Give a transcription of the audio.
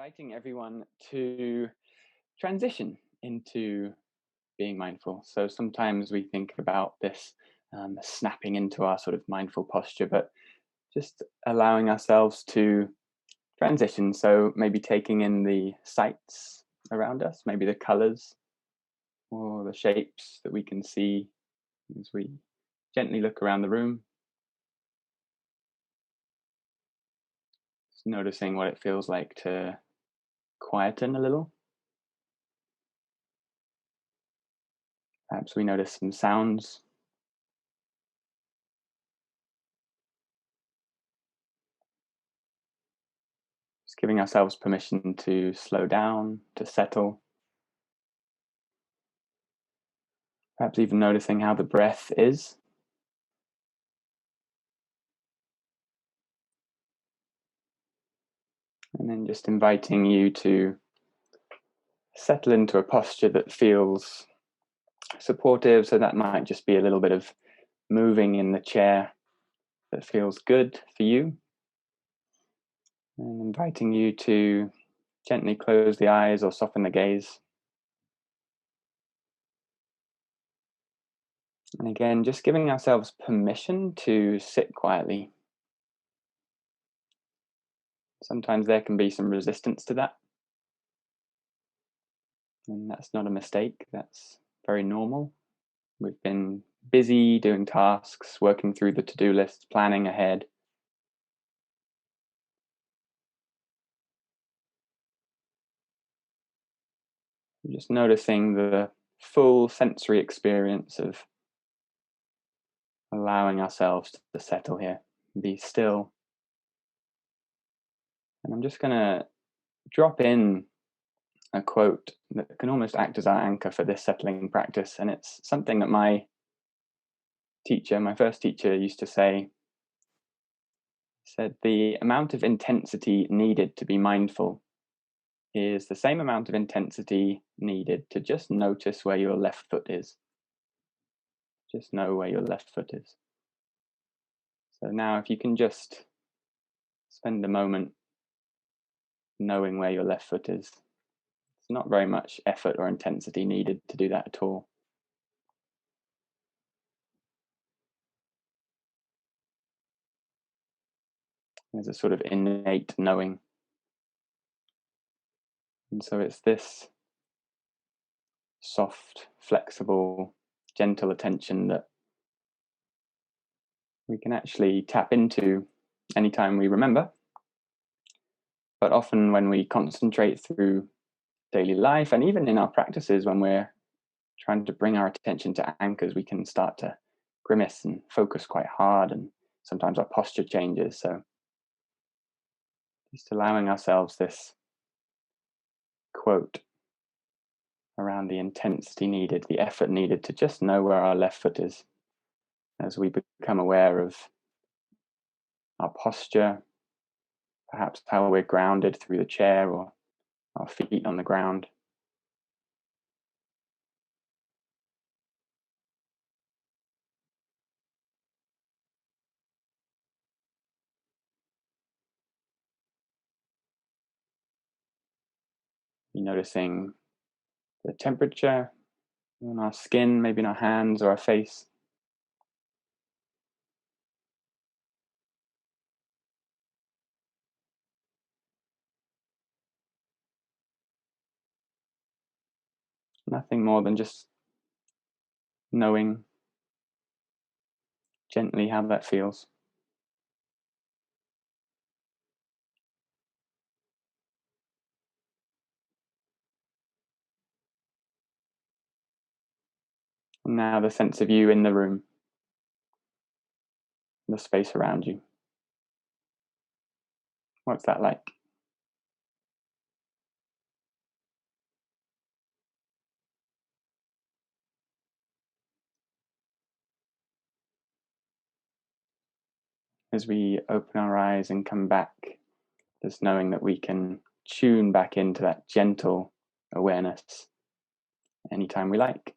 inviting everyone to transition into being mindful. So sometimes we think about this snapping into our sort of mindful posture, but just allowing ourselves to transition. So maybe taking in the sights around us, maybe the colors or the shapes that we can see as we gently look around the room. Just noticing what it feels like to quieten a little. Perhaps we notice some sounds. Just giving ourselves permission to slow down, to settle. Perhaps even noticing how the breath is. And then just inviting you to settle into a posture that feels supportive. So that might just be a little bit of moving in the chair that feels good for you. And inviting you to gently close the eyes or soften the gaze. And again, just giving ourselves permission to sit quietly. Sometimes there can be some resistance to that. And that's not a mistake. That's very normal. We've been busy doing tasks, working through the to-do list, planning ahead. Just noticing the full sensory experience of allowing ourselves to settle here, be still. And I'm just going to drop in a quote that can almost act as our anchor for this settling practice. And it's something that my first teacher used to say. He said, "The amount of intensity needed to be mindful is the same amount of intensity needed to just notice where your left foot is. Just know where your left foot is." So now if you can just spend a moment knowing where your left foot is. It's not very much effort or intensity needed to do that at all. There's a sort of innate knowing. And so it's this soft, flexible, gentle attention that we can actually tap into anytime we remember. But often when we concentrate through daily life and even in our practices, when we're trying to bring our attention to anchors, we can start to grimace and focus quite hard, and sometimes our posture changes. So just allowing ourselves this quote around the intensity needed, the effort needed to just know where our left foot is as we become aware of our posture, perhaps how we're grounded through the chair or our feet on the ground. Be noticing the temperature on our skin, maybe in our hands or our face. Nothing more than just knowing gently how that feels. And now the sense of you in the room, the space around you. What's that like? As we open our eyes and come back, just knowing that we can tune back into that gentle awareness anytime we like.